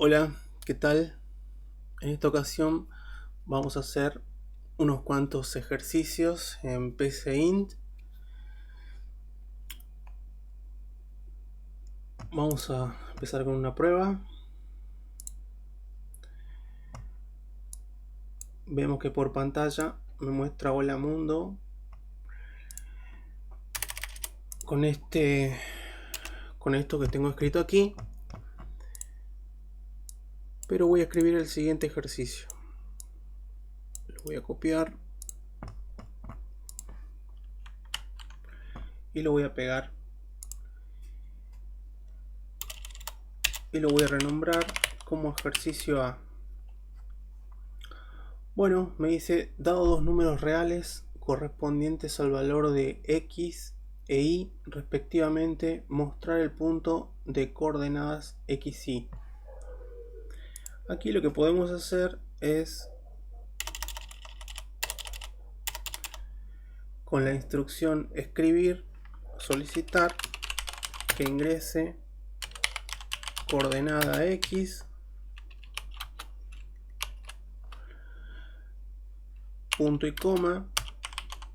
Hola, ¿qué tal? En esta ocasión vamos a hacer unos cuantos ejercicios en PCInt. Vamos a empezar con una prueba. Vemos que por pantalla me muestra Hola Mundo con esto que tengo escrito aquí, pero voy a escribir el siguiente ejercicio. Lo voy a copiar y lo voy a pegar y lo voy a renombrar como ejercicio A. Bueno, me dice, dado dos números reales correspondientes al valor de x e y respectivamente, mostrar el punto de coordenadas x, y. Aquí lo que podemos hacer es, con la instrucción escribir, solicitar que ingrese coordenada x, punto y coma,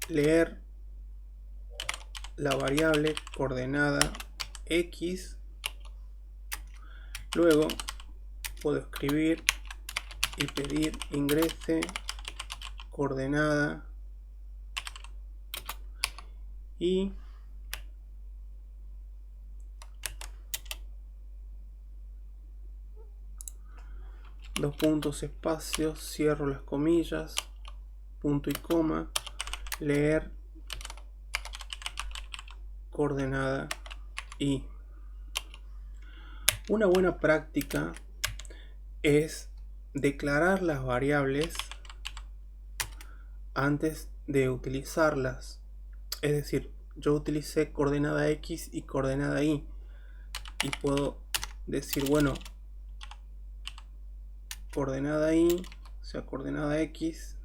leer la variable coordenada x, luego puedo escribir y pedir ingrese coordenada y dos puntos, espacios, cierro las comillas, punto y coma, leer coordenada y. Una buena práctica es declarar las variables antes de utilizarlas. Es decir, yo utilicé coordenada x y coordenada y puedo decir, bueno, coordenada y, o sea, coordenada x,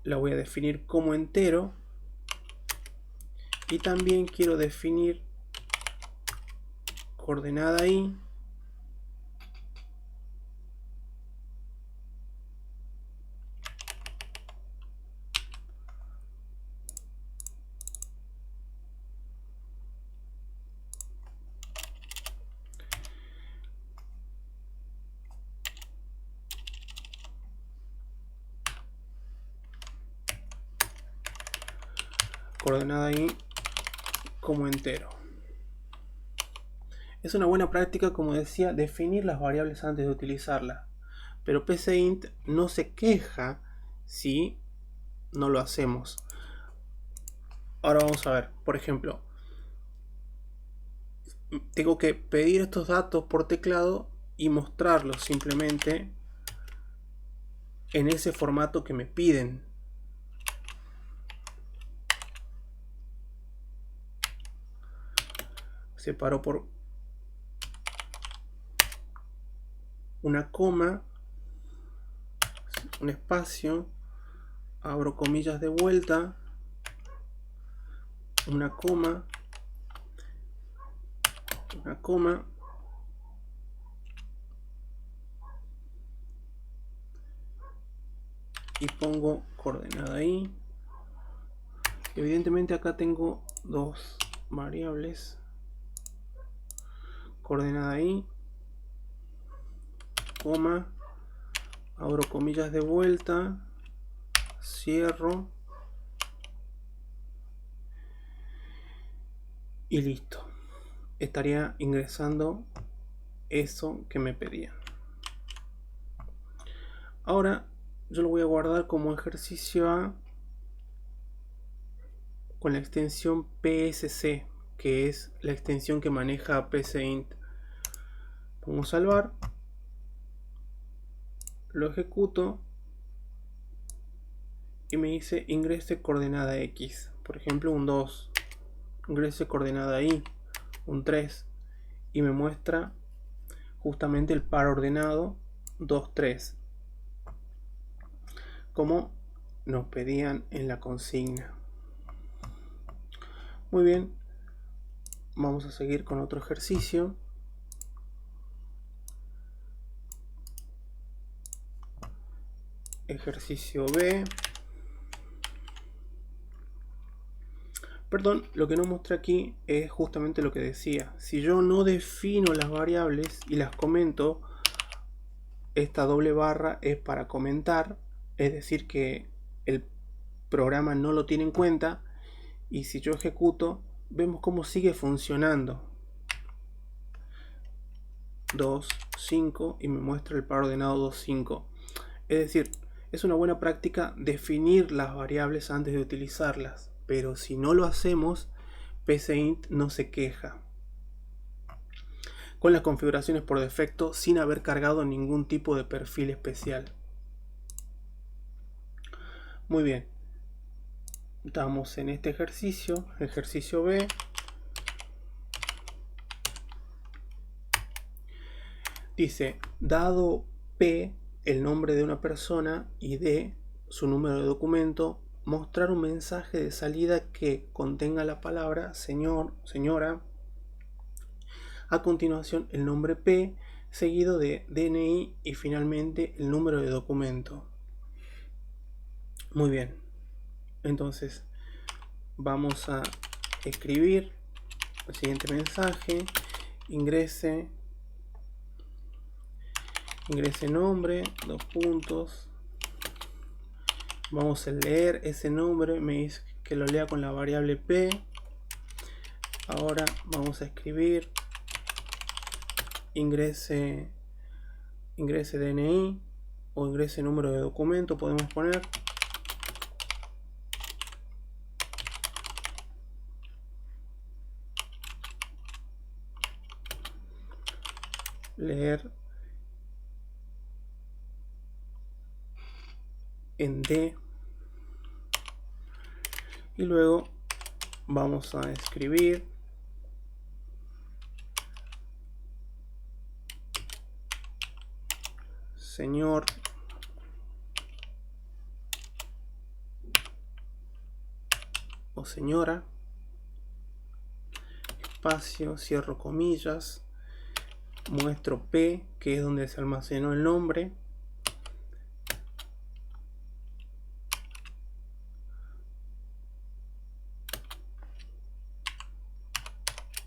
la voy a definir como entero, y también quiero definir coordenada y coordenada y como entero. Es una buena práctica, como decía, definir las variables antes de utilizarlas, pero PCInt no se queja si no lo hacemos. Ahora vamos a ver, por ejemplo, tengo que pedir estos datos por teclado y mostrarlos simplemente en ese formato que me piden. Separo por una coma, un espacio, abro comillas de vuelta, una coma, y pongo coordenada y. Evidentemente acá tengo dos variables, coordenada y, coma, abro comillas de vuelta, cierro y listo. Estaría ingresando eso que me pedían. Ahora yo lo voy a guardar como ejercicio A con la extensión PSC, que es la extensión que maneja PCInt. Pongo salvar, lo ejecuto y me dice ingrese coordenada x, por ejemplo un 2, ingrese coordenada y, un 3, y me muestra justamente el par ordenado 2, 3, como nos pedían en la consigna. Muy bien, vamos a seguir con otro ejercicio. Ejercicio B. Perdón, lo que no mostré aquí es justamente lo que decía. Si yo no defino las variables y las comento, esta doble barra es para comentar, es decir que el programa no lo tiene en cuenta, y si yo ejecuto, vemos cómo sigue funcionando. 2, 5 y me muestra el par ordenado 2, 5. Es decir, es una buena práctica definir las variables antes de utilizarlas, pero si no lo hacemos, PCInt no se queja con las configuraciones por defecto sin haber cargado ningún tipo de perfil especial. Muy bien, estamos en este ejercicio, ejercicio B. Dice, dado P el nombre de una persona y D su número de documento, mostrar un mensaje de salida que contenga la palabra señor, señora, a continuación el nombre P seguido de DNI y finalmente el número de documento. Muy bien, entonces vamos a escribir el siguiente mensaje: ingrese nombre, 2 puntos. Vamos a leer ese nombre, me dice que lo lea con la variable P. Ahora vamos a escribir ingrese DNI o ingrese número de documento, podemos poner. Leer en D y luego vamos a escribir señor o señora, espacio, cierro comillas, muestro P, que es donde se almacenó el nombre,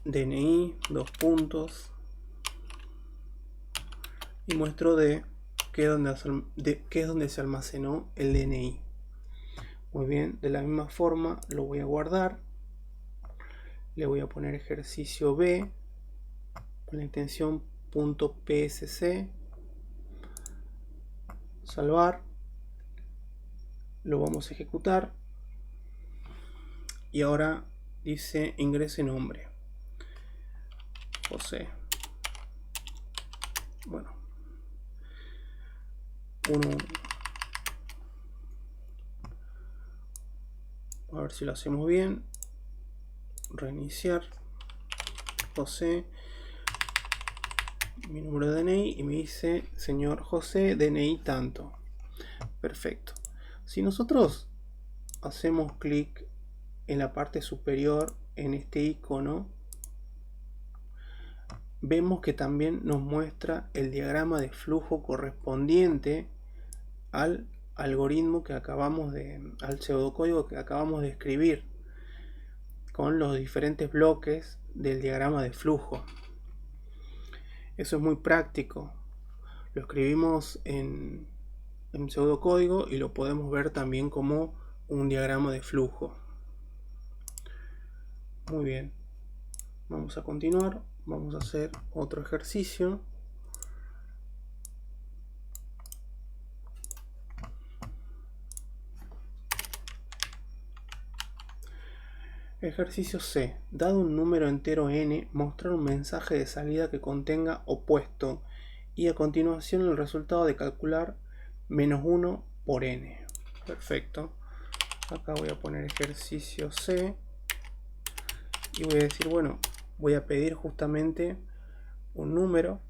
DNI, 2 puntos, y muestro D, que es donde se almacenó el DNI. Muy bien, de la misma forma lo voy a guardar, le voy a poner ejercicio B con la extensión .psc, salvar, lo vamos a ejecutar y ahora dice ingrese nombre José. Bueno, a ver si lo hacemos bien. Reiniciar José, mi número de DNI, y me dice señor José, DNI tanto. Perfecto. Si nosotros hacemos clic en la parte superior en este icono, vemos que también nos muestra el diagrama de flujo correspondiente al algoritmo que al pseudocódigo que acabamos de escribir, con los diferentes bloques del diagrama de flujo. Eso es muy práctico. Lo escribimos en pseudocódigo y lo podemos ver también como un diagrama de flujo. Muy bien. Vamos a continuar. Vamos a hacer otro ejercicio. Ejercicio C. Dado un número entero n, mostrar un mensaje de salida que contenga opuesto y a continuación el resultado de calcular -1 por n. Perfecto. Acá voy a poner ejercicio C y voy a decir, bueno, voy a pedir justamente un número.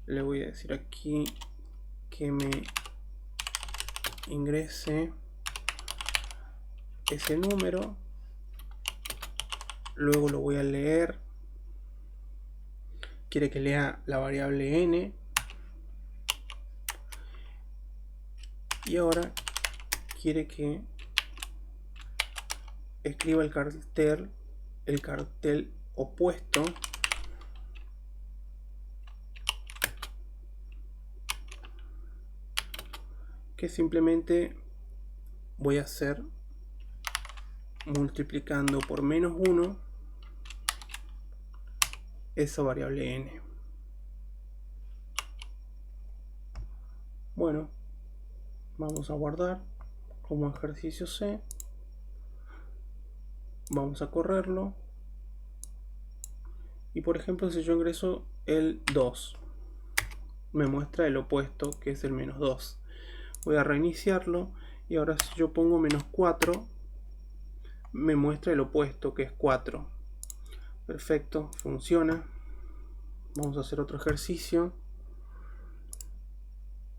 Le voy a decir aquí que me ingrese ese número, luego lo voy a leer, quiere que lea la variable n, y ahora quiere que escriba el cartel opuesto, que simplemente voy a hacer multiplicando por -1 esa variable n. Bueno, vamos a guardar como ejercicio C, vamos a correrlo, y por ejemplo si yo ingreso el 2, me muestra el opuesto, que es el -2. Voy a reiniciarlo, y ahora si yo pongo -4, me muestra el opuesto, que es 4. Perfecto, funciona. Vamos a hacer otro ejercicio,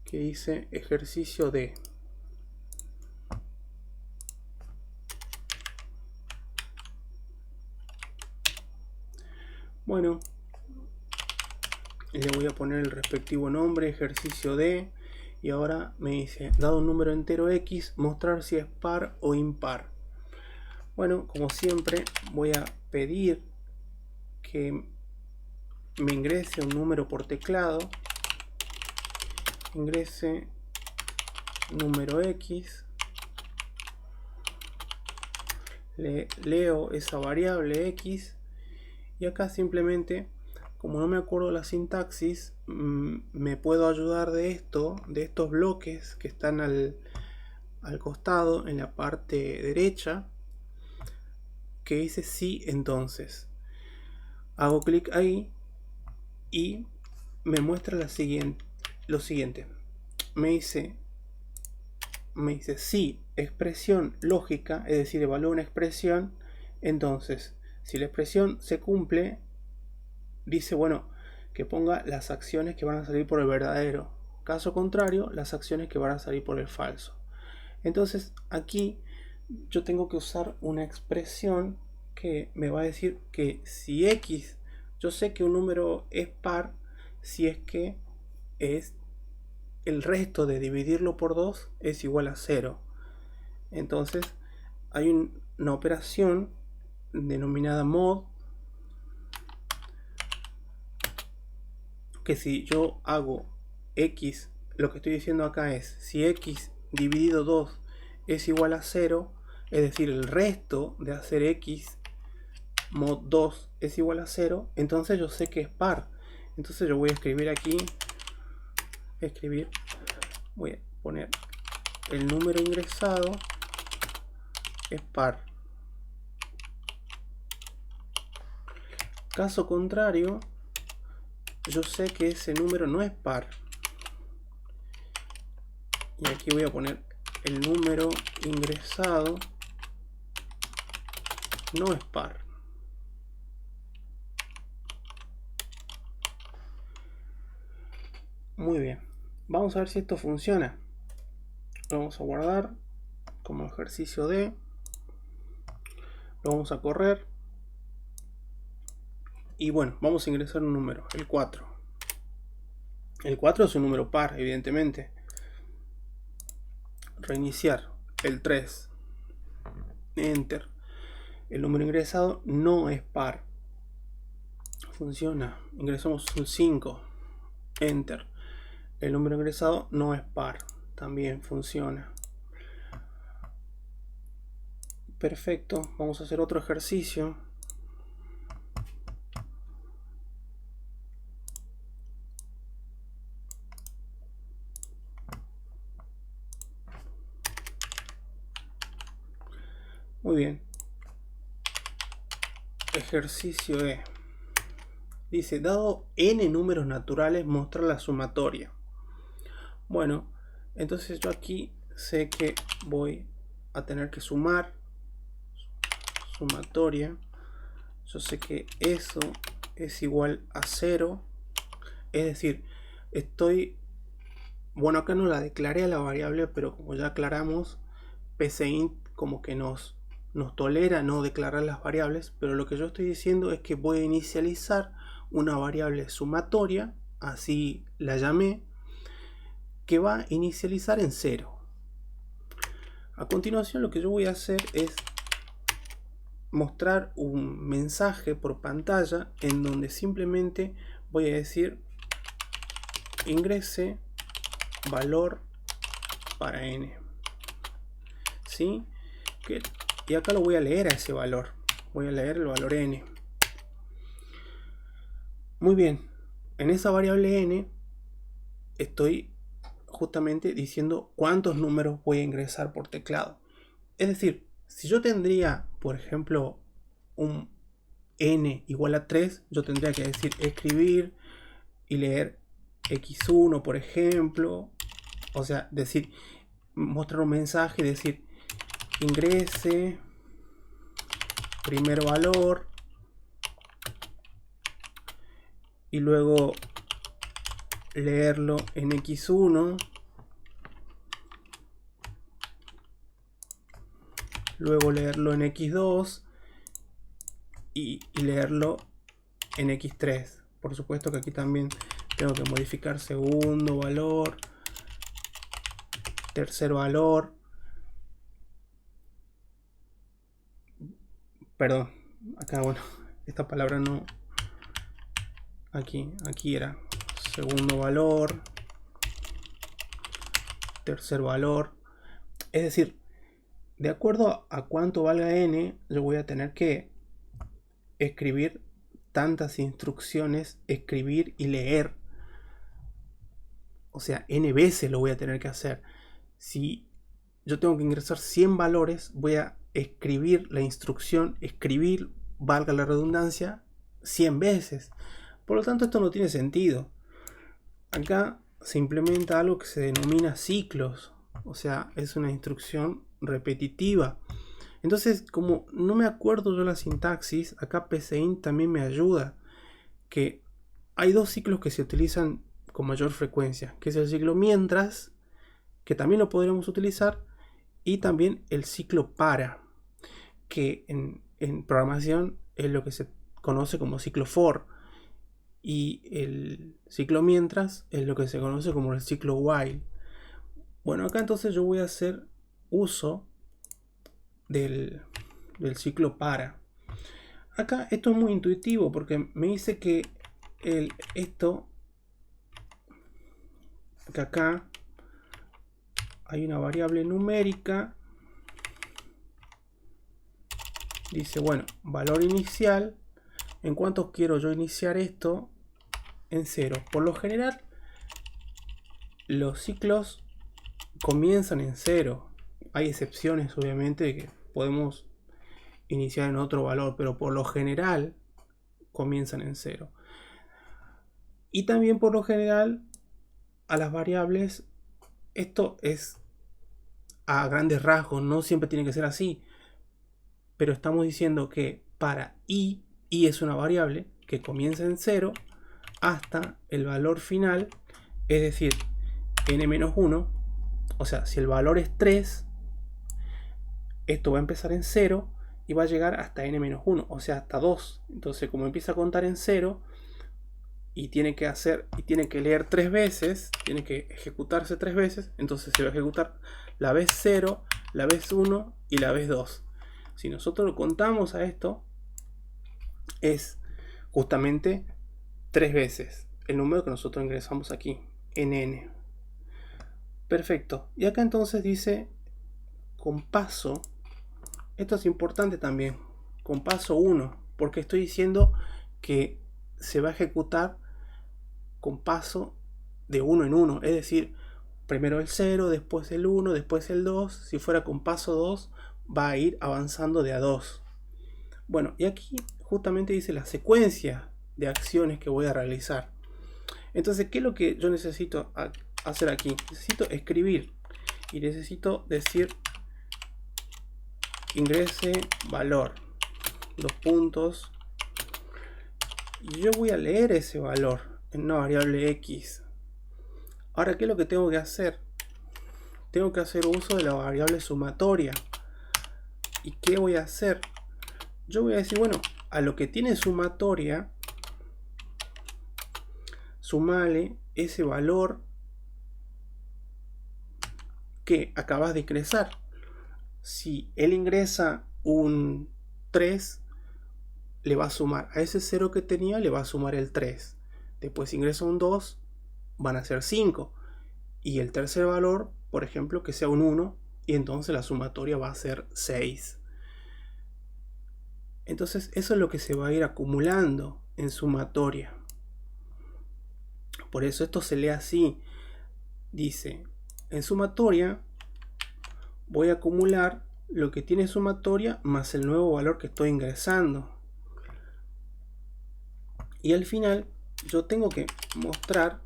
que dice ejercicio D. Bueno, le voy a poner el respectivo nombre, ejercicio D, y ahora me dice, dado un número entero X, mostrar si es par o impar. Bueno, como siempre, voy a pedir que me ingrese un número por teclado, ingrese número X, le leo esa variable X, y acá simplemente, como no me acuerdo la sintaxis, me puedo ayudar de estos bloques que están al costado, en la parte derecha, que dice sí, entonces. Hago clic ahí y me muestra lo siguiente. Me dice sí, expresión lógica, es decir, evalúa una expresión. Entonces, si la expresión se cumple, dice, bueno, que ponga las acciones que van a salir por el verdadero. Caso contrario, las acciones que van a salir por el falso. Entonces, aquí yo tengo que usar una expresión que me va a decir que si X, yo sé que un número es par si es que es el resto de dividirlo por 2 es igual a 0. Entonces hay una operación denominada mod, que si yo hago X, lo que estoy diciendo acá es, si X dividido 2 es igual a 0, es decir, el resto de hacer X mod 2 es igual a 0, entonces yo sé que es par. Entonces yo voy a escribir aquí, voy a poner el número ingresado es par. Caso contrario, yo sé que ese número no es par, y aquí voy a poner el número ingresado no es par. Muy bien, vamos a ver si esto funciona. Lo vamos a guardar como ejercicio D, lo vamos a correr, y bueno, vamos a ingresar un número, el 4. El 4 es un número par, evidentemente. Reiniciar, el 3, enter. El número ingresado no es par, funciona. Ingresamos un 5, enter. El número ingresado no es par, también funciona. Perfecto, vamos a hacer otro ejercicio. Muy bien. Ejercicio E. Dice, dado n números naturales, mostrar la sumatoria. Bueno, entonces yo aquí sé que voy a tener que sumar, sumatoria. Yo sé que eso es igual a 0. Es decir, bueno, acá no la declaré a la variable, pero como ya aclaramos, PCInt como que nos nos tolera no declarar las variables, pero lo que yo estoy diciendo es que voy a inicializar una variable sumatoria, así la llamé, que va a inicializar en 0. A continuación lo que yo voy a hacer es mostrar un mensaje por pantalla en donde simplemente voy a decir ingrese valor para n, ¿sí? Y acá lo voy a leer a ese valor, voy a leer el valor n. Muy bien, en esa variable n estoy justamente diciendo cuántos números voy a ingresar por teclado. Es decir, si yo tendría, por ejemplo, un n igual a 3, yo tendría que decir escribir y leer x1, por ejemplo. O sea, decir, mostrar un mensaje y decir ingrese primer valor y luego leerlo en x1, luego leerlo en x2 y leerlo en x3. Por supuesto que aquí también tengo que modificar segundo valor, tercer valor, perdón, acá bueno, esta palabra no, aquí era segundo valor, tercer valor. Es decir, de acuerdo a cuánto valga n, yo voy a tener que escribir tantas instrucciones, escribir y leer. O sea, n veces lo voy a tener que hacer. Si yo tengo que ingresar 100 valores, voy a escribir la instrucción, escribir, valga la redundancia, 100 veces. Por lo tanto, esto no tiene sentido. Acá se implementa algo que se denomina ciclos. O sea, es una instrucción repetitiva. Entonces, como no me acuerdo yo la sintaxis, acá PCInt también me ayuda. Que hay dos ciclos que se utilizan con mayor frecuencia, que es el ciclo mientras, que también lo podremos utilizar, y también el ciclo para, que en programación es lo que se conoce como ciclo for, y el ciclo mientras es lo que se conoce como el ciclo while. Bueno, acá entonces yo voy a hacer uso del ciclo para. Acá esto es muy intuitivo porque me dice que que acá hay una variable numérica. Dice, bueno, valor inicial. ¿En cuánto quiero yo iniciar esto? En 0. Por lo general, los ciclos comienzan en 0. Hay excepciones, obviamente, de que podemos iniciar en otro valor, pero por lo general comienzan en 0. Y también por lo general a las variables, esto es a grandes rasgos, no siempre tiene que ser así, pero estamos diciendo que para i es una variable que comienza en 0 hasta el valor final, es decir, n-1. O sea, si el valor es 3, esto va a empezar en 0 y va a llegar hasta n-1, o sea, hasta 2. Entonces, como empieza a contar en 0 y tiene que leer 3 veces, tiene que ejecutarse 3 veces, entonces se va a ejecutar la vez 0, la vez 1 y la vez 2. Si nosotros lo contamos a esto, es justamente 3 veces el número que nosotros ingresamos aquí, nn. Perfecto. Y acá entonces dice con paso, esto es importante también, con paso 1, porque estoy diciendo que se va a ejecutar con paso de 1 en 1, es decir, primero el 0, después el 1, después el 2. Si fuera con paso 2, va a ir avanzando de a 2. Bueno, y aquí justamente dice la secuencia de acciones que voy a realizar. Entonces, ¿qué es lo que yo necesito hacer aquí? Necesito escribir y necesito decir ingrese valor, 2 puntos, y yo voy a leer ese valor en una variable x. Ahora, ¿qué es lo que tengo que hacer? Tengo que hacer uso de la variable sumatoria. ¿Y qué voy a hacer? Yo voy a decir, bueno, a lo que tiene sumatoria, sumale ese valor que acabas de ingresar. Si él ingresa un 3, le va a sumar a ese 0 que tenía, le va a sumar el 3. Después si ingresa un 2, van a ser 5. Y el tercer valor, por ejemplo, que sea un 1, y entonces la sumatoria va a ser 6. Entonces eso es lo que se va a ir acumulando en sumatoria. Por eso esto se lee así. Dice, en sumatoria voy a acumular lo que tiene sumatoria más el nuevo valor que estoy ingresando. Y al final yo tengo que mostrar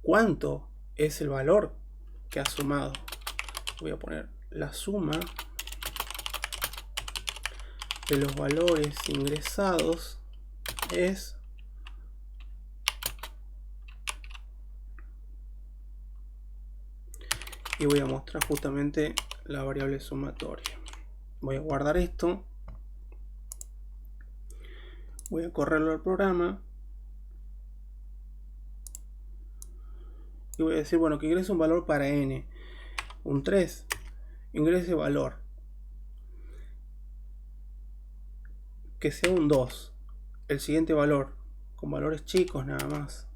cuánto es el valor que ha sumado. Voy a poner la suma de los valores ingresados es y voy a mostrar justamente la variable sumatoria. Voy a guardar esto, voy a correrlo al programa y voy a decir, bueno, que ingrese un valor para n, un 3, ingrese valor, que sea un 2, el siguiente valor, con valores chicos nada más,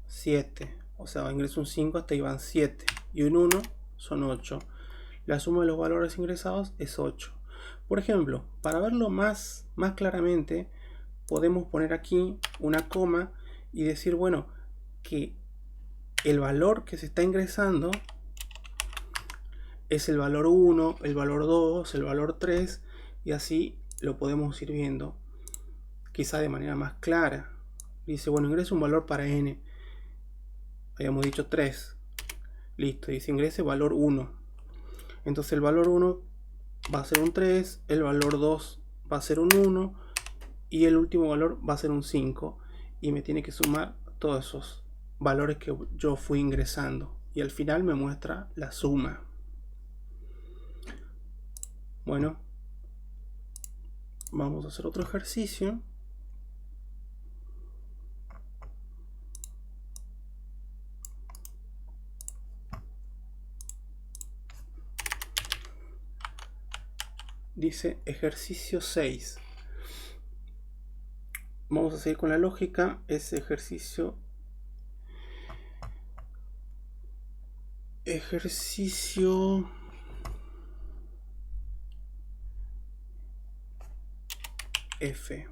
7, o sea, ingreso un 5 hasta ahí van 7, y un 1 son 8. La suma de los valores ingresados es 8. Por ejemplo, para verlo más claramente, podemos poner aquí una coma y decir, bueno, que el valor que se está ingresando es el valor 1, el valor 2, el valor 3, y así lo podemos ir viendo quizá de manera más clara. Dice, bueno, ingresa un valor para n, habíamos dicho 3, listo, dice ingrese valor 1, entonces el valor 1 va a ser un 3, el valor 2 va a ser un 1 y el último valor va a ser un 5, y me tiene que sumar todos esos valores que yo fui ingresando y al final me muestra la suma. Bueno, vamos a hacer otro ejercicio. Dice ejercicio 6. Vamos a seguir con la lógica. Es ejercicio F.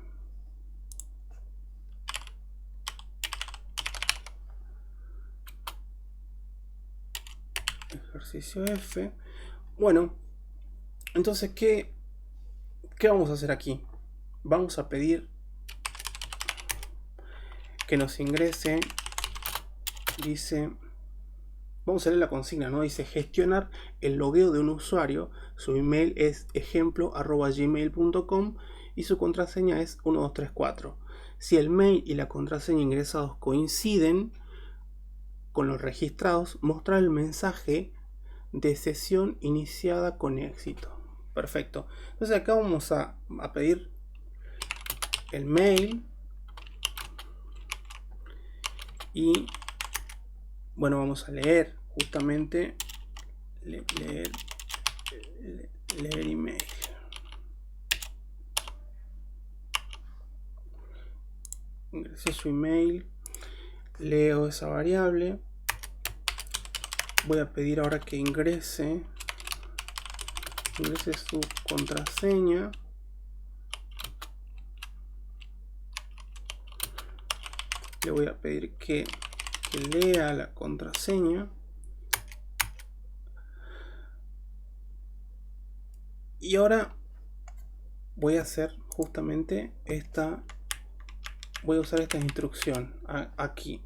Ejercicio F. Bueno, entonces, ¿qué vamos a hacer aquí? Vamos a pedir que nos ingrese, dice, vamos a leer la consigna, ¿no? Dice gestionar el logueo de un usuario, su email es ejemplo@gmail.com y su contraseña es 1234. Si el mail y la contraseña ingresados coinciden con los registrados, mostrar el mensaje de sesión iniciada con éxito. Perfecto. Entonces acá vamos a pedir el mail y bueno, vamos a leer justamente leer email. Ingresé su email, leo esa variable, voy a pedir ahora que ingrese su contraseña, le voy a pedir que lea la contraseña y ahora voy a hacer justamente esta, voy a usar esta instrucción aquí.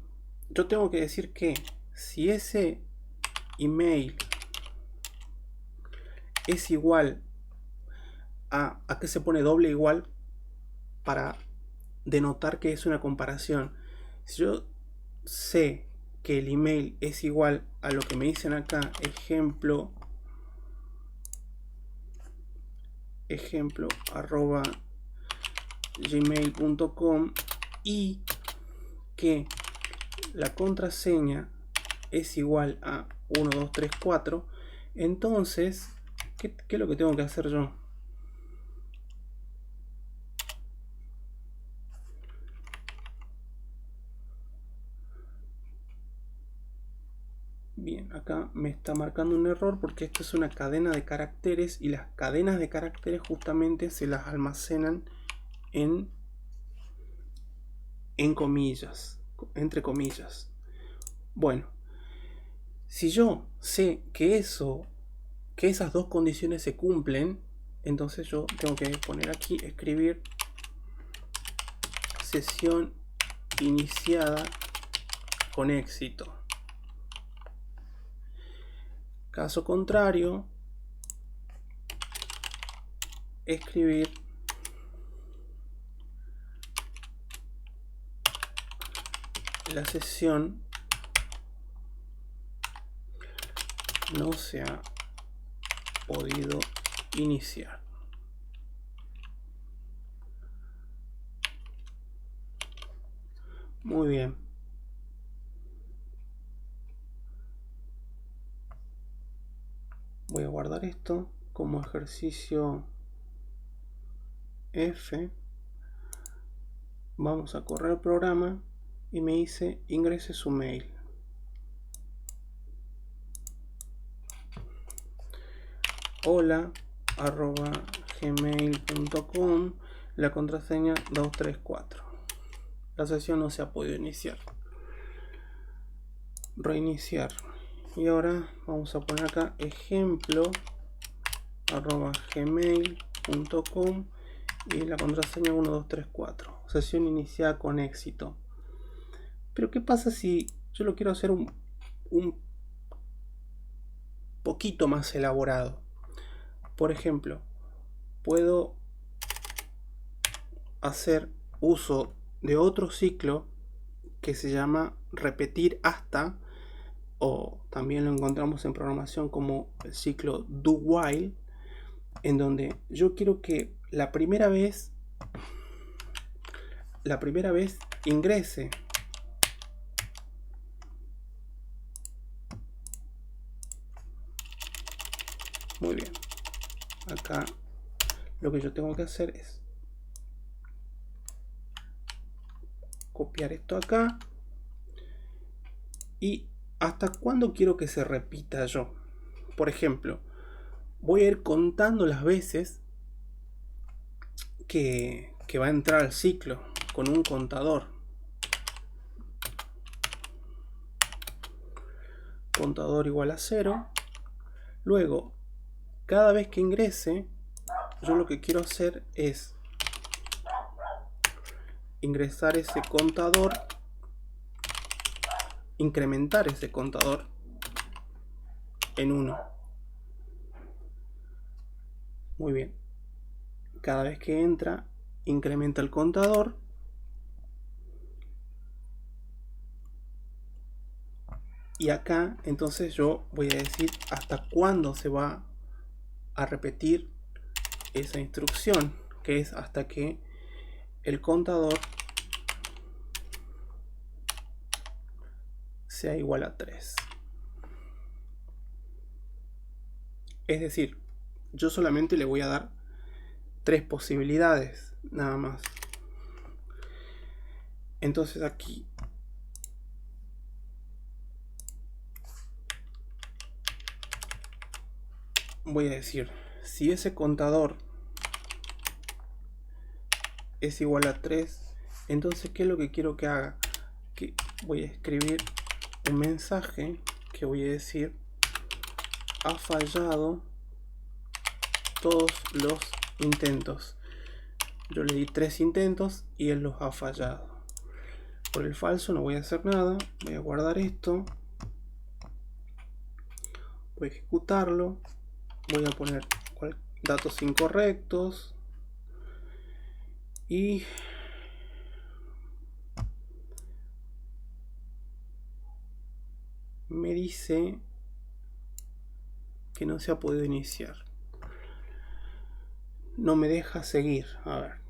Yo tengo que decir que si ese email es igual a que se pone doble igual para denotar que es una comparación. Si yo sé que el email es igual a lo que me dicen acá, ejemplo ejemplo @gmail.com y que la contraseña es igual a 1234, entonces, ¿qué es lo que tengo que hacer yo? Bien, acá me está marcando un error porque esto es una cadena de caracteres y las cadenas de caracteres justamente se las almacenan en comillas, entre comillas. Bueno, si yo sé que esas dos condiciones se cumplen, entonces yo tengo que poner aquí, escribir sesión iniciada con éxito. Caso contrario, escribir la sesión no se ha podido iniciar. Muy bien. Voy a guardar esto como ejercicio F. Vamos a correr el programa y me dice ingrese su mail. hola@gmail.com, la contraseña 234. La sesión no se ha podido iniciar. Reiniciar. Y ahora vamos a poner acá ejemplo @gmail.com y la contraseña 1234. Sesión iniciada con éxito. Pero ¿qué pasa si yo lo quiero hacer un poquito más elaborado? Por ejemplo, puedo hacer uso de otro ciclo que se llama repetir hasta, o también lo encontramos en programación como el ciclo do while, en donde yo quiero que la primera vez ingrese muy bien. Acá lo que yo tengo que hacer es copiar esto acá. Y hasta cuándo quiero que se repita yo. Por ejemplo, voy a ir contando las veces que va a entrar al ciclo con un contador. Contador igual a 0. Luego, cada vez que ingrese, yo lo que quiero hacer es ingresar ese contador, incrementar ese contador en 1. Muy bien. Cada vez que entra, incrementa el contador. Y acá entonces yo voy a decir hasta cuándo se va a repetir esa instrucción, que es hasta que el contador sea igual a 3. Es decir, yo solamente le voy a dar 3 posibilidades, nada más. Entonces aquí voy a decir, si ese contador es igual a 3, entonces ¿qué es lo que quiero que haga? Que voy a escribir un mensaje que voy a decir: ha fallado todos los intentos. Yo le di 3 intentos y él los ha fallado. Por el falso no voy a hacer nada. Voy a guardar esto. Voy a ejecutarlo. Voy a poner datos incorrectos. Y me dice que no se ha podido iniciar. no me deja seguir. A ver.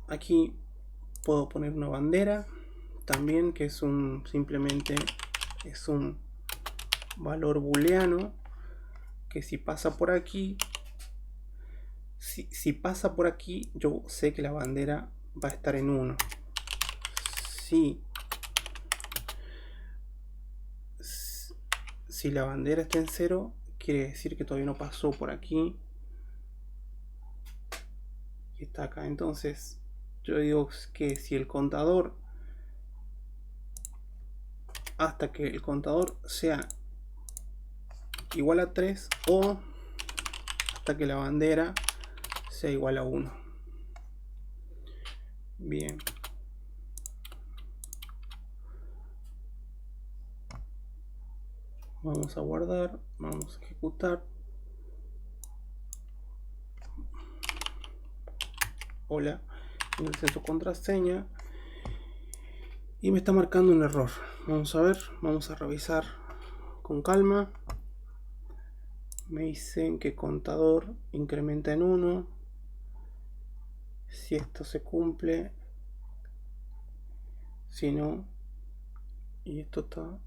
Aquí puedo poner una bandera también, que es simplemente es un valor booleano que si pasa por aquí, si pasa por aquí, yo sé que la bandera va a estar en 1. Si la bandera está en 0, quiere decir que todavía no pasó por aquí y está acá. Entonces yo digo que si el contador, hasta que el contador sea igual a 3 o hasta que la bandera sea igual a 1. Bien. Vamos a guardar, vamos a ejecutar. Hola, ingrese su contraseña y me está marcando un error. Vamos a ver, vamos a revisar con calma. Me dicen que contador incrementa en 1. Si esto se cumple, si no, y esto está...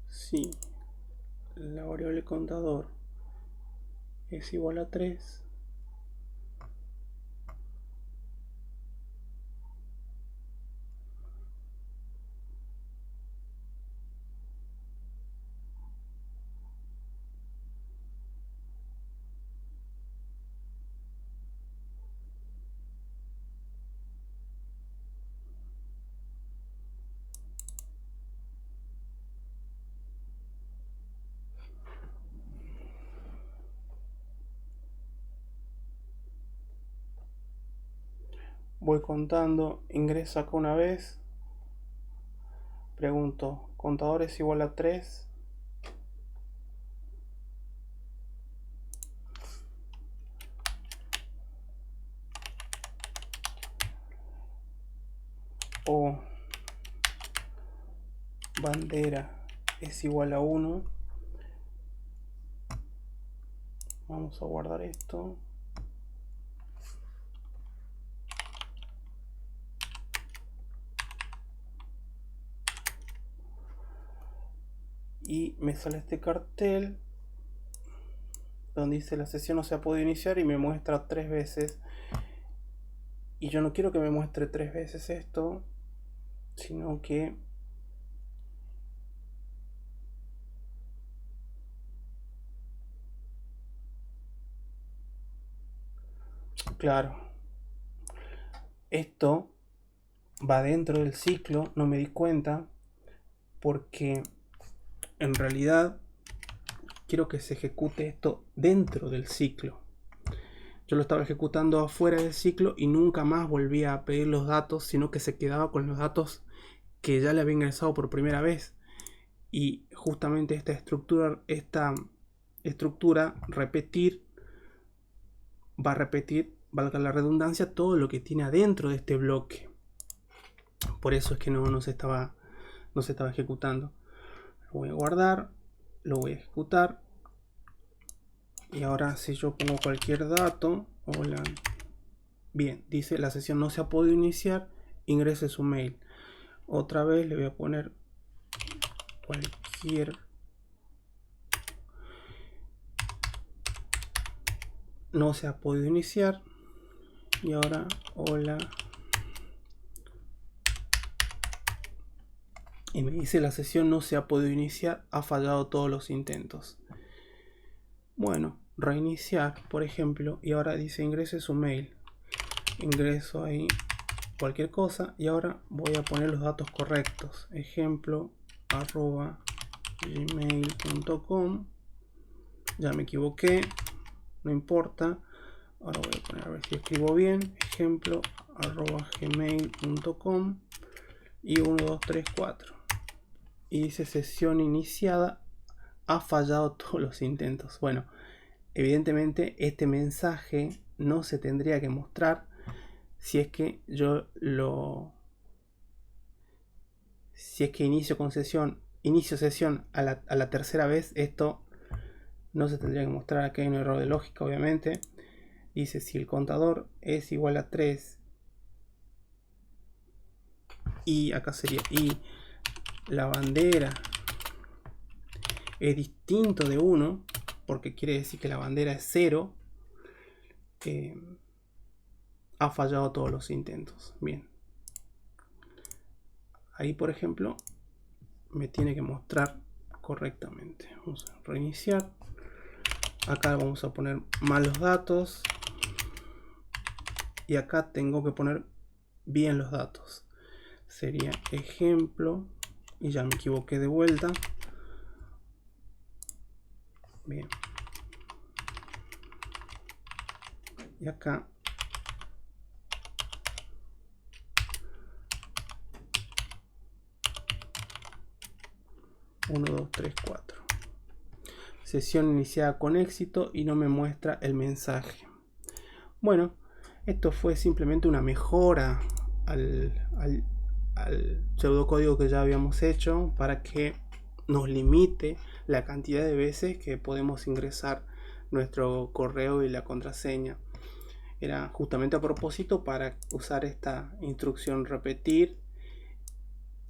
Si la variable contador es igual a 3, voy contando, ingreso acá una vez, pregunto, contador es igual a 3, o bandera es igual a 1. Vamos a guardar esto. Y me sale este cartel donde dice la sesión no se ha podido iniciar y me muestra 3 veces. Y yo no quiero que me muestre 3 veces esto, sino que claro, esto va dentro del ciclo, no me di cuenta, porque en realidad quiero que se ejecute esto dentro del ciclo. Yo lo estaba ejecutando afuera del ciclo y nunca más volvía a pedir los datos, sino que se quedaba con los datos que ya le había ingresado por primera vez. Y justamente esta estructura repetir, va a repetir, valga la redundancia, todo lo que tiene adentro de este bloque. Por eso es que no se estaba ejecutando. Lo voy a guardar, lo voy a ejecutar. Y ahora si yo pongo cualquier dato, hola, bien, dice la sesión no se ha podido iniciar, ingrese su mail. Otra vez le voy a poner cualquier, no se ha podido iniciar. Y ahora, hola. Y me dice la sesión no se ha podido iniciar, ha fallado todos los intentos. Bueno, reiniciar, por ejemplo, y ahora dice ingrese su mail. Ingreso ahí cualquier cosa y ahora voy a poner los datos correctos. Ejemplo @gmail.com. Ya me equivoqué, no importa. Ahora voy a poner a ver si escribo bien. Ejemplo @gmail.com y 1, 2, 3, 4. Y dice sesión iniciada. Ha fallado todos los intentos. Bueno, evidentemente este mensaje no se tendría que mostrar si es que yo si es que inicio sesión a la tercera vez. Esto no se tendría que mostrar. Aquí hay un error de lógica, obviamente. Dice si el contador es igual a 3 y acá sería y la bandera es distinto de 1, porque quiere decir que la bandera es 0, ha fallado todos los intentos. Bien, ahí por ejemplo me tiene que mostrar correctamente. Vamos a reiniciar. Acá vamos a poner mal los datos y acá tengo que poner bien los datos. Sería ejemplo y ya me equivoqué de vuelta. Bien, y acá uno, 2, 3, 4. Sesión iniciada con éxito y no me muestra el mensaje. Bueno, esto fue simplemente una mejora al pseudocódigo que ya habíamos hecho para que nos limite la cantidad de veces que podemos ingresar nuestro correo y la contraseña. Era justamente a propósito para usar esta instrucción repetir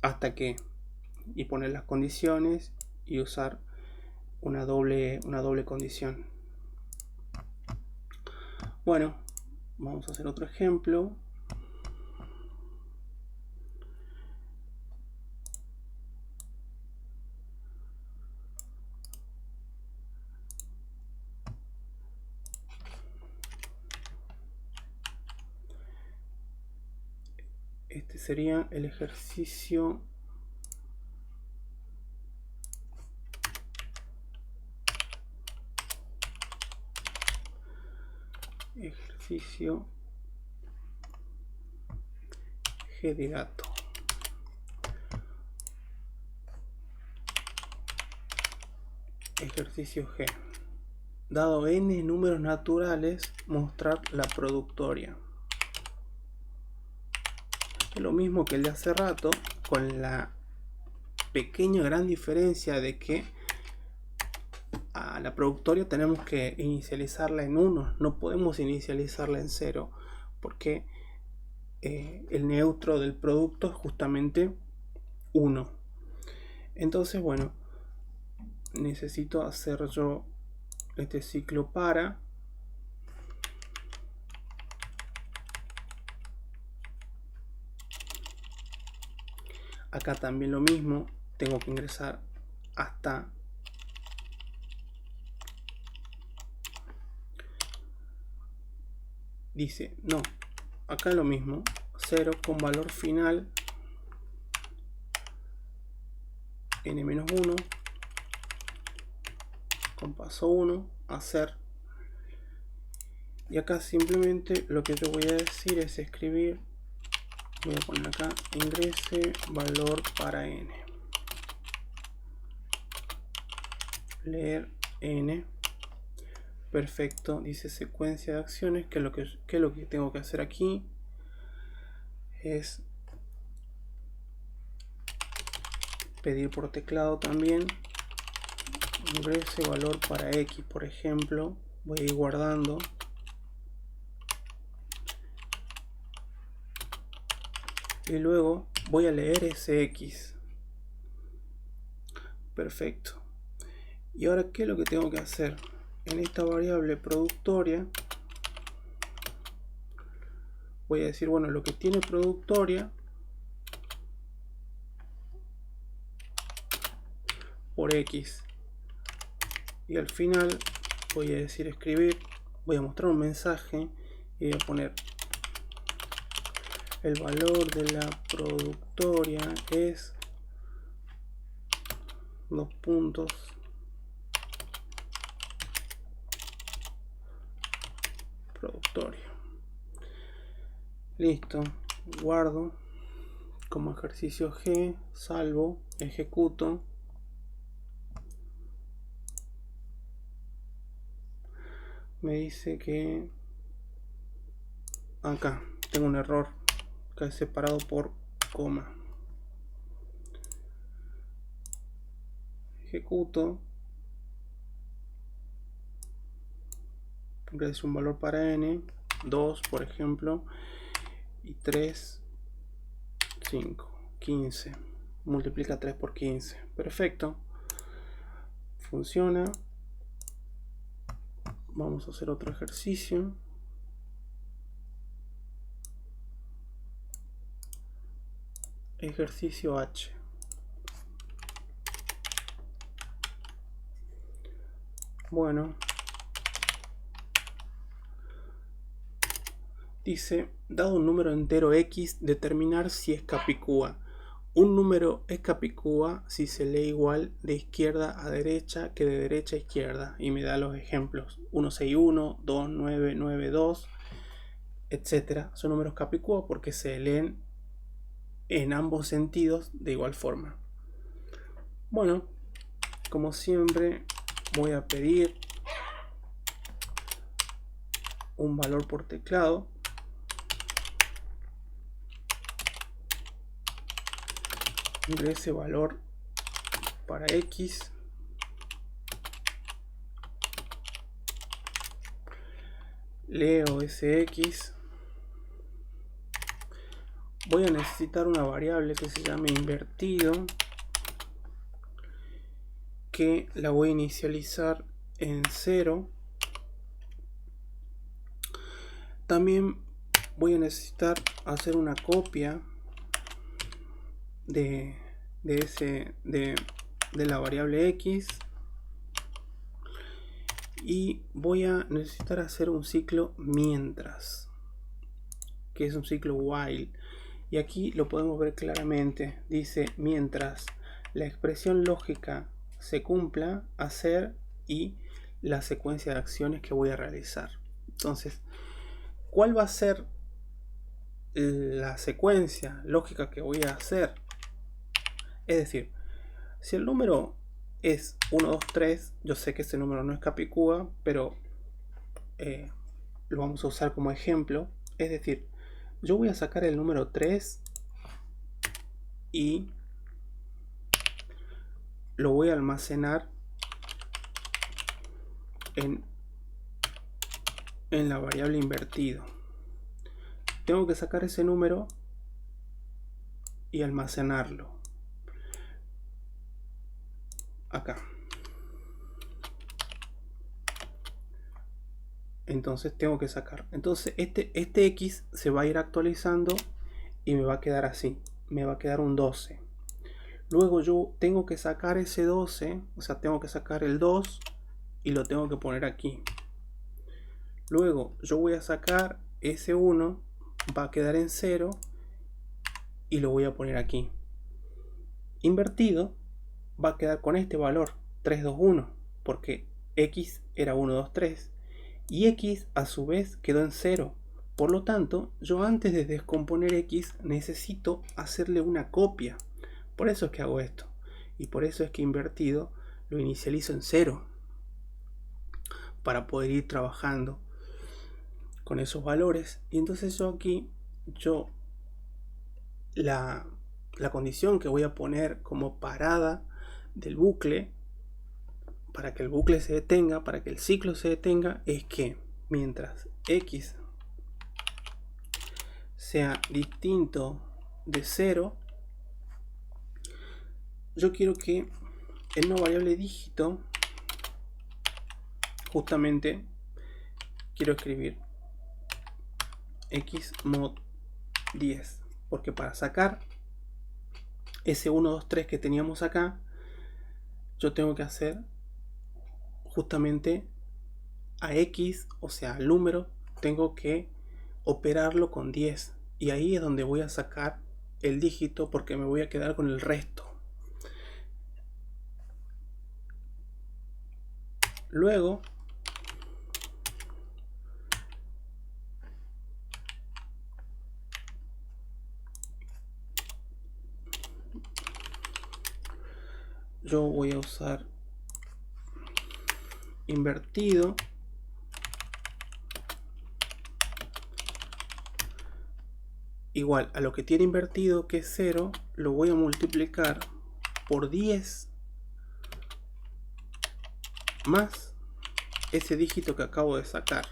hasta que y poner las condiciones y usar una doble condición. Bueno, vamos a hacer otro ejemplo. Este sería el ejercicio G de gato. Ejercicio G. Dado n números naturales, mostrar la productoria. Es lo mismo que el de hace rato, con la pequeña gran diferencia de que a la productoria tenemos que inicializarla en 1, no podemos inicializarla en 0, porque el neutro del producto es justamente 1. Entonces, bueno, necesito hacer yo este ciclo para. Acá también lo mismo, tengo que ingresar hasta dice, no, acá lo mismo, 0 con valor final n-1 con paso 1, hacer. Y acá simplemente lo que yo voy a decir es escribir, voy a poner acá, ingrese valor para n, leer n. Perfecto, dice secuencia de acciones, que lo que tengo que hacer aquí es pedir por teclado también, ingrese valor para x, por ejemplo. Voy a ir guardando. Y luego voy a leer ese x. Perfecto. Y ahora, ¿qué es lo que tengo que hacer? En esta variable productoria voy a decir, bueno, lo que tiene productoria por x. Y al final voy a decir escribir, voy a mostrar un mensaje y voy a poner el valor de la productoria es 2 puntos introductorio. Listo, guardo como ejercicio G, salvo, ejecuto. Me dice que acá tengo un error, que es separado por coma. Ejecuto. Es un valor para n, 2 por ejemplo, y 3, 5, 15. Multiplica 3 por 15. Perfecto. Funciona. Vamos a hacer otro ejercicio. Ejercicio H. Bueno. Dice, dado un número entero x, determinar si es Capicúa. Un número es Capicúa si se lee igual de izquierda a derecha que de derecha a izquierda. Y me da los ejemplos. 161, 2992, etc. Son números Capicúa porque se leen en ambos sentidos de igual forma. Bueno, como siempre, voy a pedir un valor por teclado. Ingrese valor para x. Leo ese x. Voy a necesitar una variable que se llame invertido, que la voy a inicializar en 0. También voy a necesitar hacer una copia de la variable x, y voy a necesitar hacer un ciclo mientras, que es un ciclo while, y aquí lo podemos ver claramente. Dice mientras la expresión lógica se cumpla, hacer, y la secuencia de acciones que voy a realizar. Entonces, ¿cuál va a ser la secuencia lógica que voy a hacer? Es decir, si el número es 1, 2, 3, yo sé que ese número no es Capicúa, pero lo vamos a usar como ejemplo. Es decir, yo voy a sacar el número 3 y lo voy a almacenar en la variable invertido. Tengo que sacar ese número y almacenarlo acá. Entonces tengo que sacar. Entonces este x se va a ir actualizando y me va a quedar así. Me va a quedar un 12. Luego yo tengo que sacar ese 12, o sea, tengo que sacar el 2 y lo tengo que poner aquí. Luego yo voy a sacar ese 1, va a quedar en 0 y lo voy a poner aquí. Invertido va a quedar con este valor 3, 2, 1, porque x era 1, 2, 3 y x a su vez quedó en 0. Por lo tanto, yo antes de descomponer x necesito hacerle una copia. Por eso es que hago esto. Y por eso es que invertido lo inicializo en 0. Para poder ir trabajando con esos valores. Y entonces yo aquí, la condición que voy a poner como parada del bucle, para que el bucle se detenga, para que el ciclo se detenga, es que mientras x sea distinto de 0, yo quiero que en una variable dígito, justamente quiero escribir x mod 10, porque para sacar ese 1, 2, 3 que teníamos acá, yo tengo que hacer justamente a x, o sea, al número, tengo que operarlo con 10, y ahí es donde voy a sacar el dígito, porque me voy a quedar con el resto. Luego yo voy a usar invertido. Igual a lo que tiene invertido, que es 0, lo voy a multiplicar por 10 más ese dígito que acabo de sacar.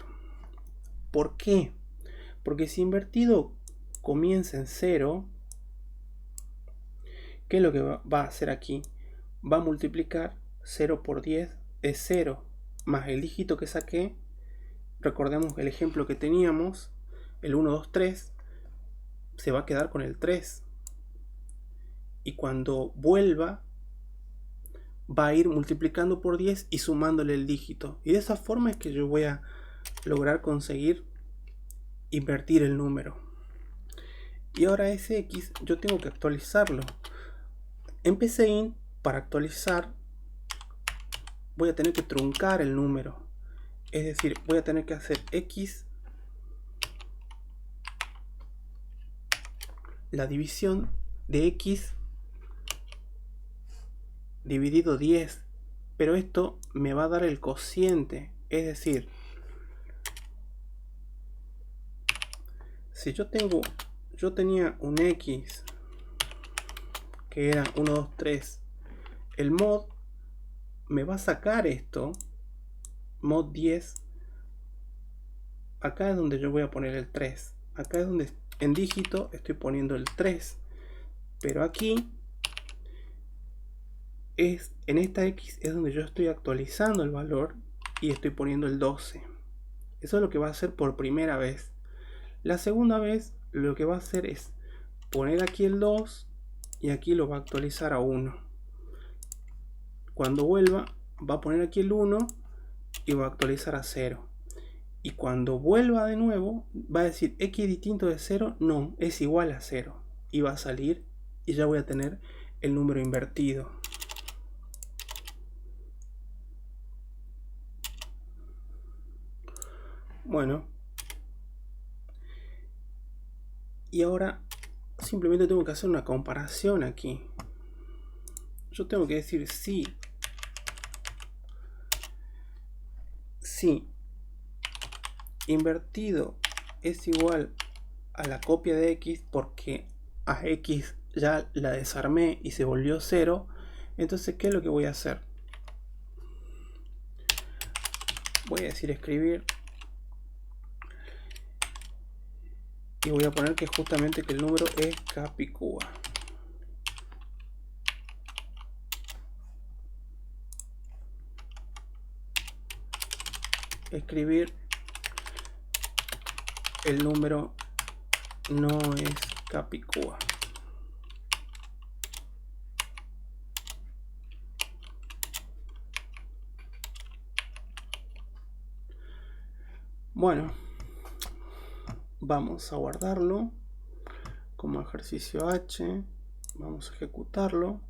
¿Por qué? Porque si invertido comienza en 0, ¿qué es lo que va a hacer aquí? Va a multiplicar 0 por 10 es 0, más el dígito que saqué. Recordemos el ejemplo que teníamos, el 1, 2, 3, se va a quedar con el 3. Y cuando vuelva, va a ir multiplicando por 10 y sumándole el dígito. Y de esa forma es que yo voy a lograr conseguir invertir el número. Y ahora ese X yo tengo que actualizarlo. En PCInt, para actualizar, voy a tener que truncar el número. Es decir, voy a tener que hacer X, la división de X dividido 10. Pero esto me va a dar el cociente. Es decir, si yo tenía un X que era 1, 2, 3, el mod me va a sacar esto, mod 10. Acá es donde yo voy a poner el 3. Acá es donde en dígito estoy poniendo el 3. Pero aquí en esta X es donde yo estoy actualizando el valor y estoy poniendo el 12. Eso es lo que va a hacer por primera vez. La segunda vez lo que va a hacer es poner aquí el 2 y aquí lo va a actualizar a 1. Cuando vuelva va a poner aquí el 1 y va a actualizar a 0. Y cuando vuelva de nuevo va a decir X distinto de 0, no, es igual a 0. Y va a salir y ya voy a tener el número invertido. Bueno, y ahora simplemente tengo que hacer una comparación aquí. Yo tengo que decir si invertido es igual a la copia de X, porque a X ya la desarmé y se volvió 0. Entonces, ¿qué es lo que voy a hacer? Voy a decir escribir y voy a poner que justamente que el número es Capicúa. Escribir, el número no es Capicúa. Bueno, vamos a guardarlo como ejercicio H. Vamos a ejecutarlo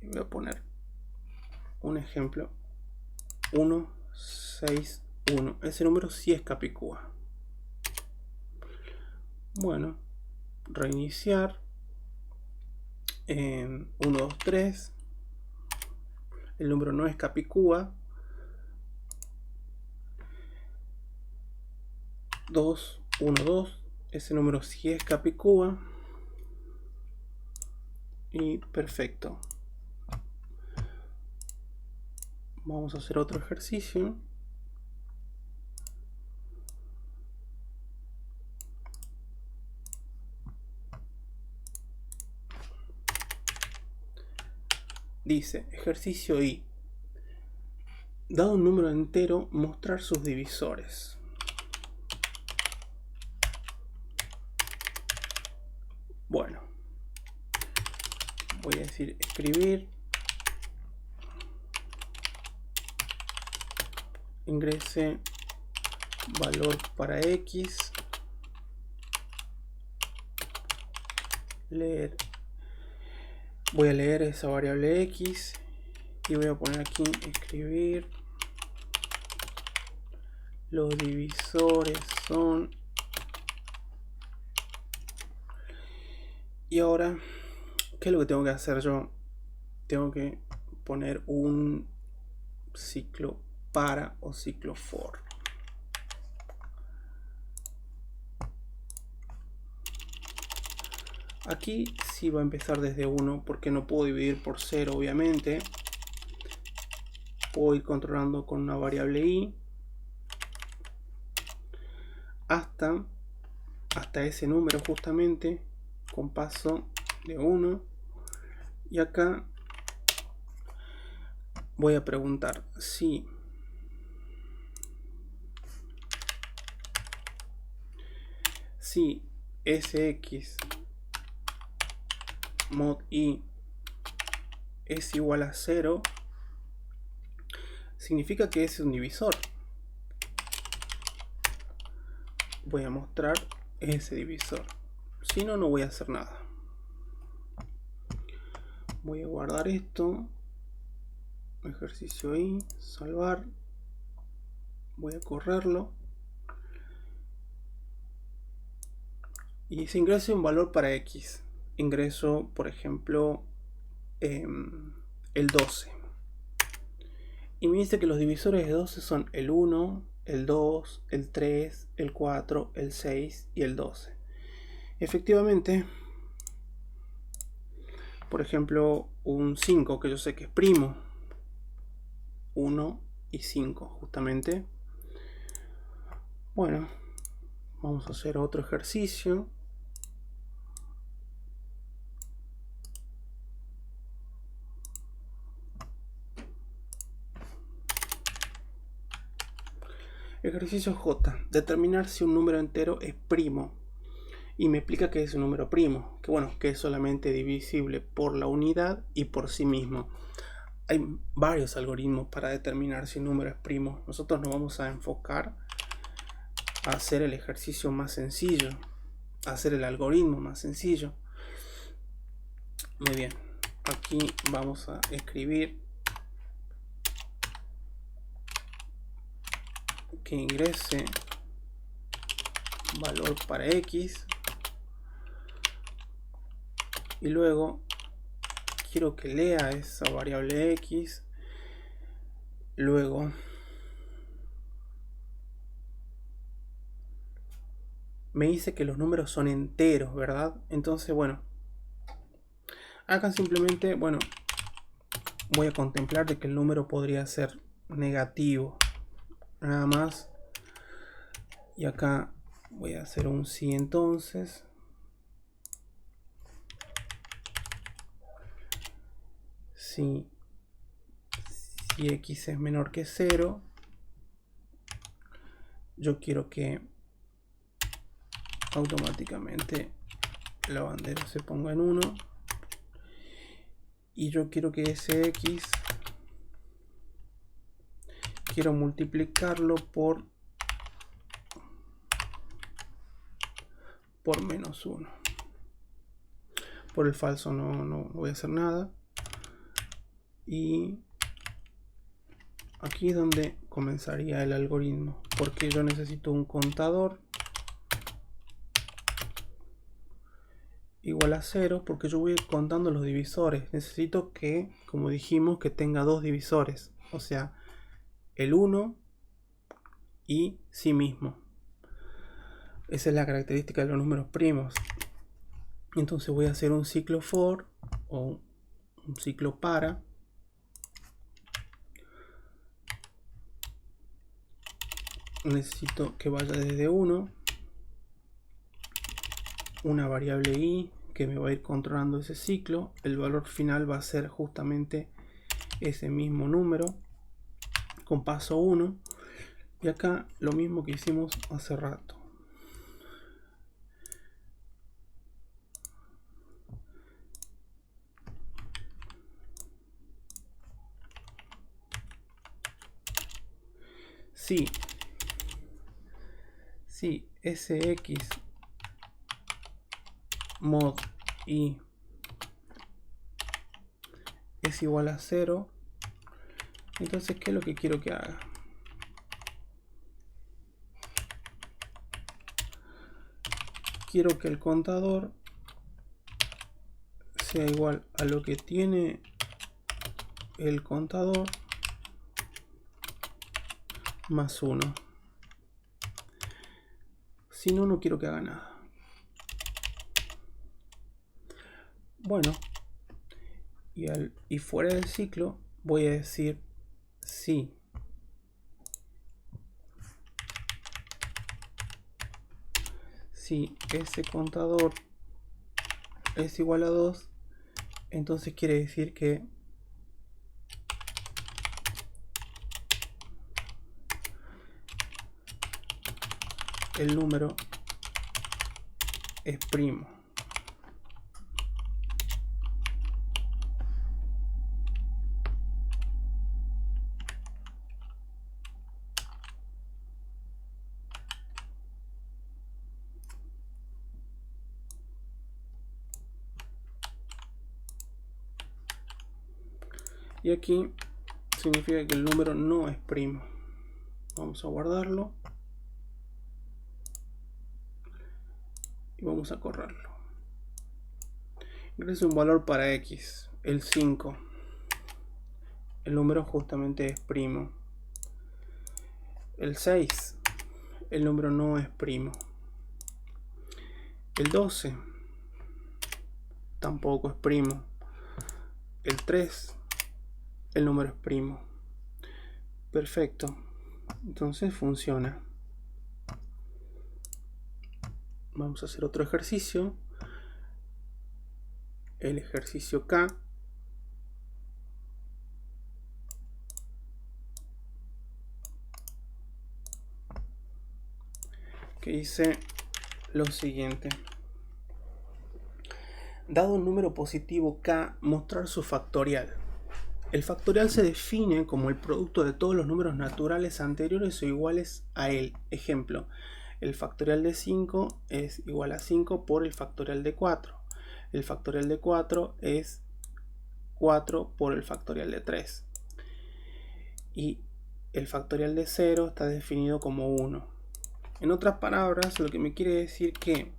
y voy a poner un ejemplo 1, 6, 1. Ese número sí es Capicúa. Bueno, reiniciar. 1, 2, 3. El número no es Capicúa. 2, 1, 2. Ese número sí es Capicúa. Y perfecto. Vamos a hacer otro ejercicio. Dice, ejercicio I. Dado un número entero, mostrar sus divisores. Bueno, voy a decir escribir. Ingrese valor para X. Leer. Voy a leer esa variable X y voy a poner aquí escribir. Los divisores son. Y ahora, ¿qué es lo que tengo que hacer yo? tengo que poner un ciclo para o ciclo for. Aquí sí va a empezar desde 1 porque no puedo dividir por 0, obviamente. Puedo ir controlando con una variable i hasta ese número justamente, con paso de 1. Y acá voy a preguntar si sx mod i es igual a 0, significa que es un divisor. Voy a mostrar ese divisor, si no, no voy a hacer nada. Voy a guardar esto, ejercicio i, salvar, voy a correrlo y se ingresa un valor para x. Ingreso, por ejemplo, el 12 y me dice que los divisores de 12 son el 1, el 2, el 3, el 4, el 6 y el 12. Efectivamente, por ejemplo, un 5 que yo sé que es primo, 1 y 5 justamente. Bueno, vamos a hacer otro ejercicio. Ejercicio J. Determinar si un número entero es primo. Y me explica que es un número primo. Que bueno, que es solamente divisible por la unidad y por sí mismo. Hay varios algoritmos para determinar si un número es primo. Nosotros nos vamos a enfocar a hacer el ejercicio más sencillo. A hacer el algoritmo más sencillo. Muy bien. Aquí vamos a escribir que ingrese valor para x y luego quiero que lea esa variable x, luego me dice que los números son enteros, ¿verdad? Entonces, bueno, acá simplemente, bueno, voy a contemplar de que el número podría ser negativo, nada más. Y acá voy a hacer un sí entonces. Si x es menor que 0, yo quiero que automáticamente la bandera se ponga en 1 y yo quiero que ese x quiero multiplicarlo por menos 1. Por el falso no voy a hacer nada. Y aquí es donde comenzaría el algoritmo, porque yo necesito un contador igual a 0, porque yo voy contando los divisores. Necesito que, como dijimos, que tenga dos divisores, o sea, el 1 y sí mismo. Esa es la característica de los números primos. Entonces voy a hacer un ciclo for o un ciclo para. Necesito que vaya desde 1, una variable i que me va a ir controlando ese ciclo. El valor final va a ser justamente ese mismo número con paso 1. Y acá lo mismo que hicimos hace rato. Si sx mod i es igual a 0, entonces ¿qué es lo que quiero que haga? Quiero que el contador sea igual a lo que tiene el contador más 1. Si no, no quiero que haga nada. Bueno, y fuera del ciclo voy a decir sí. Si ese contador es igual a 2, entonces quiere decir que el número es primo. Y aquí significa que el número no es primo. Vamos a guardarlo. Y vamos a correrlo. Ingresa un valor para X, el 5. El número justamente es primo. El 6, el número no es primo. El 12, tampoco es primo. El 3, el número es primo. Perfecto. Entonces funciona. Vamos a hacer otro ejercicio. El ejercicio K. Que dice lo siguiente. Dado un número positivo K, mostrar su factorial. El factorial se define como el producto de todos los números naturales anteriores o iguales a él. Ejemplo, el factorial de 5 es igual a 5 por el factorial de 4. El factorial de 4 es 4 por el factorial de 3. Y el factorial de 0 está definido como 1. En otras palabras, lo que me quiere decir que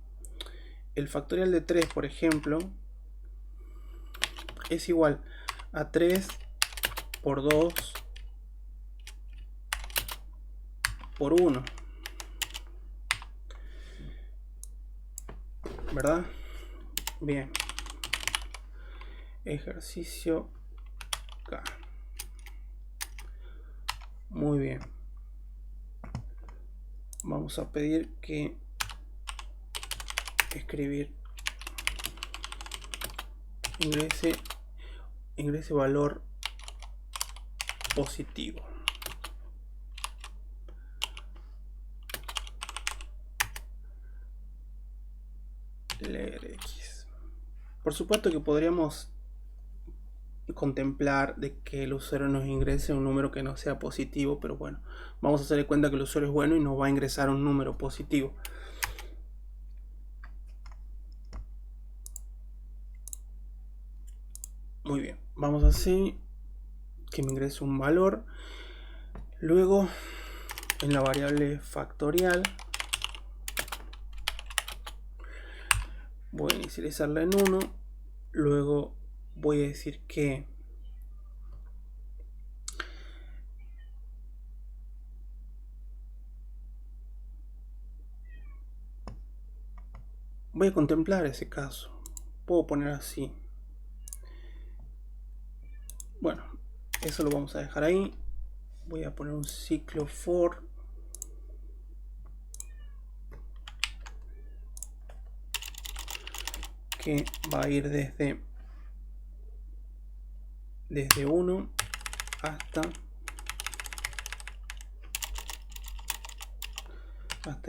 el factorial de 3, por ejemplo, es igual a 3 por 2 por 1. ¿Verdad? Bien. Ejercicio K. Muy bien. Vamos a pedir que escribir ingrese valor positivo. Leer X. Por supuesto que podríamos contemplar de que el usuario nos ingrese un número que no sea positivo, pero bueno, vamos a hacer de cuenta que el usuario es bueno y nos va a ingresar un número positivo. Muy bien, vamos a hacer que me ingrese un valor. Luego, en la variable factorial, voy a inicializarla en 1. Luego voy a decir que voy a contemplar ese caso. Puedo poner así. Bueno, eso lo vamos a dejar ahí. Voy a poner un ciclo for que va a ir desde 1 hasta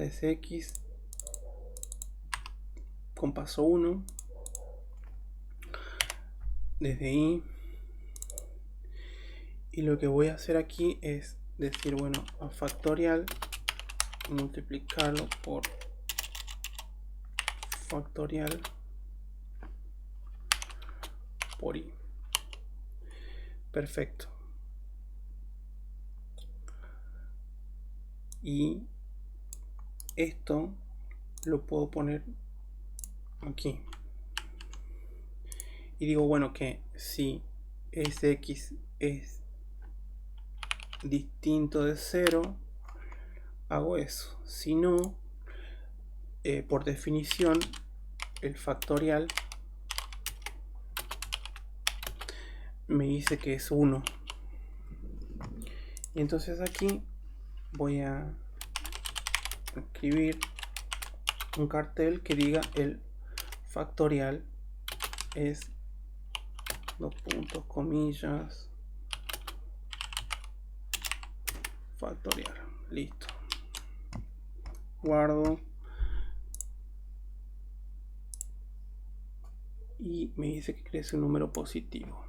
ese X con paso 1, desde I, y lo que voy a hacer aquí es decir, bueno, a factorial, multiplicarlo por factorial por I. Perfecto. Y esto lo puedo poner aquí. Y digo, bueno, que si Sx es distinto de 0, hago eso. Si no, por definición, el factorial me dice que es 1. Y entonces aquí voy a escribir un cartel que diga el factorial es 2 puntos, comillas, factorial. Listo. Guardo. Y me dice que crece un número positivo.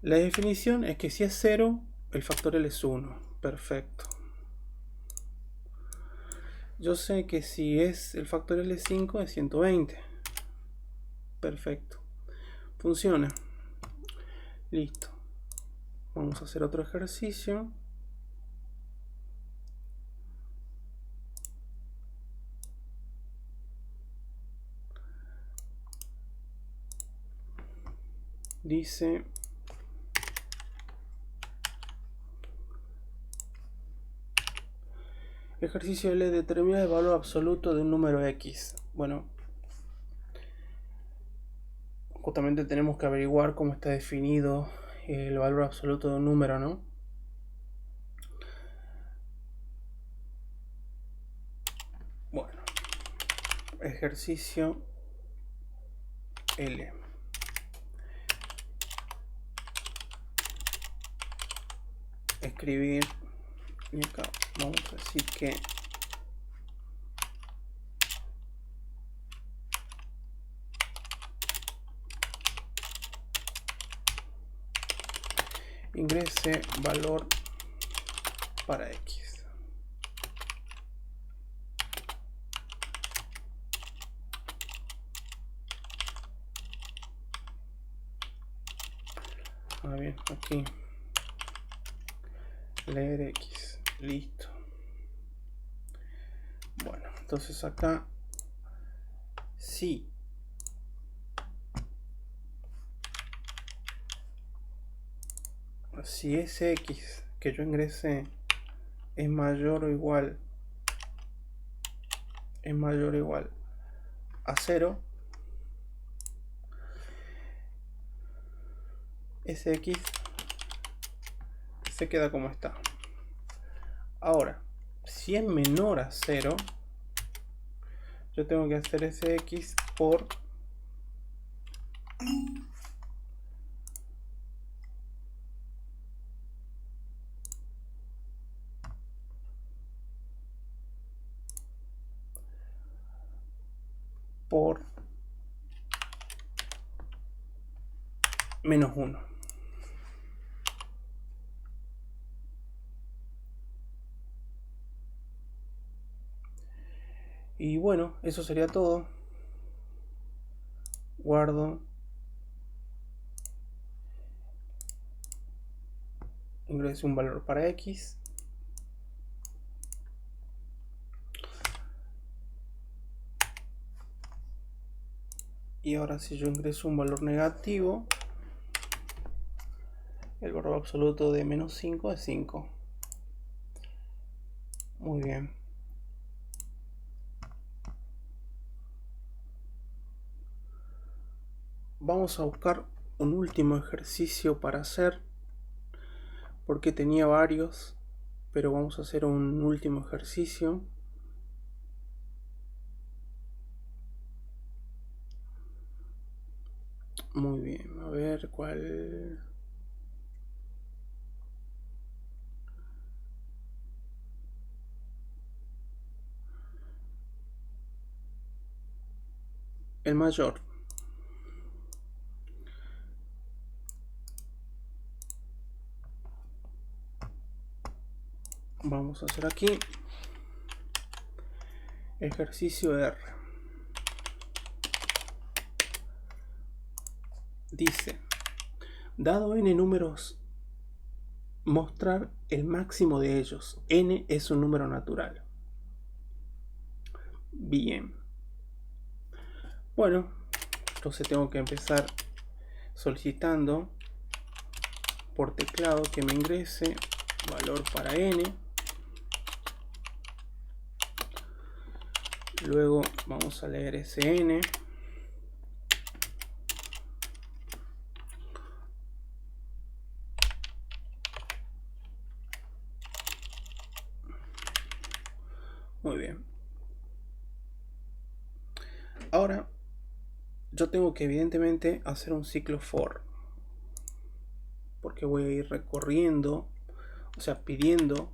La definición es que si es 0, el factorial es 1. Perfecto. Yo sé que si es el factorial de 5 es 120. Perfecto. Funciona. Listo. Vamos a hacer otro ejercicio. Dice: ejercicio L, determina el valor absoluto de un número X. Bueno, justamente tenemos que averiguar cómo está definido el valor absoluto de un número, ¿no? Bueno, ejercicio L. Escribir, y acá vamos a decir que ingrese valor para X. Bien, aquí leer X. Listo. Bueno, entonces acá sí. Si ese X que yo ingrese es mayor o igual a 0, ese X se queda como está. Ahora, si es menor a 0, yo tengo que hacer ese X por menos 1. Y bueno, eso sería todo. Guardo. Ingreso un valor para X. Y ahora si yo ingreso un valor negativo, el valor absoluto de menos 5 es 5. Muy bien. Vamos a buscar un último ejercicio para hacer, porque tenía varios, pero vamos a hacer un último ejercicio. Muy bien, a ver cuál. El mayor. Vamos a hacer aquí ejercicio R. Dice: dado n números, mostrar el máximo de ellos. N es un número natural. Bien. Bueno, entonces tengo que empezar solicitando por teclado que me ingrese valor para n. Luego vamos a leer ese n. Muy bien. Ahora yo tengo que evidentemente hacer un ciclo for, porque voy a ir recorriendo, o sea, pidiendo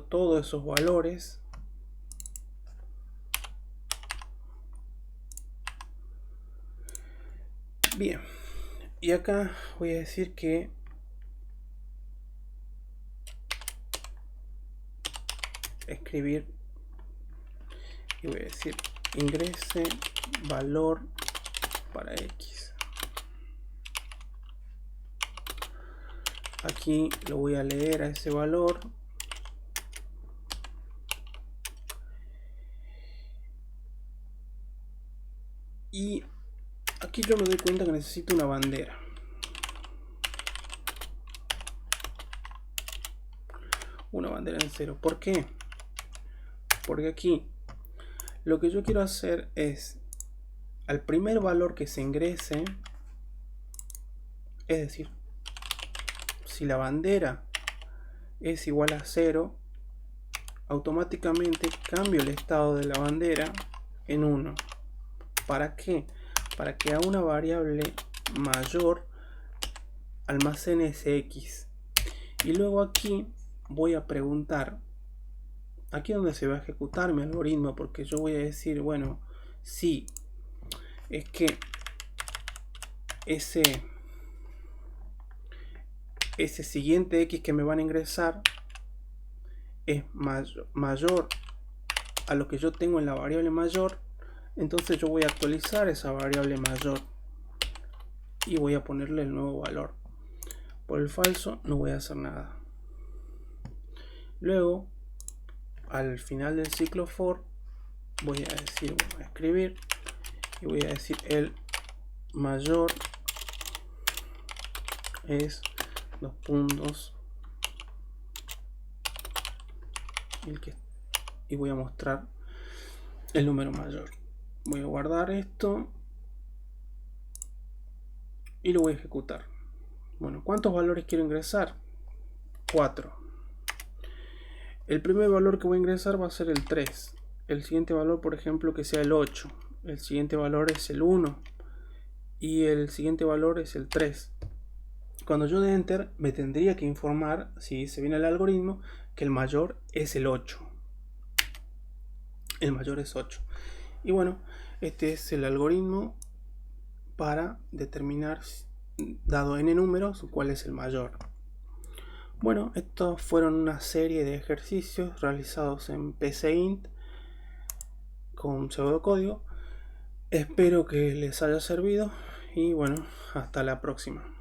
todos esos valores. Bien, y acá voy a decir que escribir, y voy a decir ingrese valor para x. Aquí lo voy a leer a ese valor. Y aquí yo me doy cuenta que necesito una bandera. Una bandera en cero. ¿Por qué? Porque aquí lo que yo quiero hacer es al primer valor que se ingrese, es decir, si la bandera es igual a 0, automáticamente cambio el estado de la bandera en 1. ¿Para qué? Para que a una variable mayor almacene ese x. Y luego aquí voy a preguntar, aquí es donde se va a ejecutar mi algoritmo, porque yo voy a decir, bueno, si es que ese siguiente x que me van a ingresar es mayor a lo que yo tengo en la variable mayor, entonces yo voy a actualizar esa variable mayor y voy a ponerle el nuevo valor. Por el falso no voy a hacer nada. Luego, al final del ciclo for, voy a decir, voy a escribir y voy a decir el mayor es 2 puntos y voy a mostrar el número mayor. Voy a guardar esto y lo voy a ejecutar. Bueno, ¿cuántos valores quiero ingresar? 4. El primer valor que voy a ingresar va a ser el 3. El siguiente valor, por ejemplo, que sea el 8. El siguiente valor es el 1. Y el siguiente valor es el 3. Cuando yo dé enter, me tendría que informar, si se viene el algoritmo, que el mayor es el 8. El mayor es 8. Y bueno, este es el algoritmo para determinar, dado n números, cuál es el mayor. Bueno, estos fueron una serie de ejercicios realizados en PCInt con pseudocódigo. Espero que les haya servido y bueno, hasta la próxima.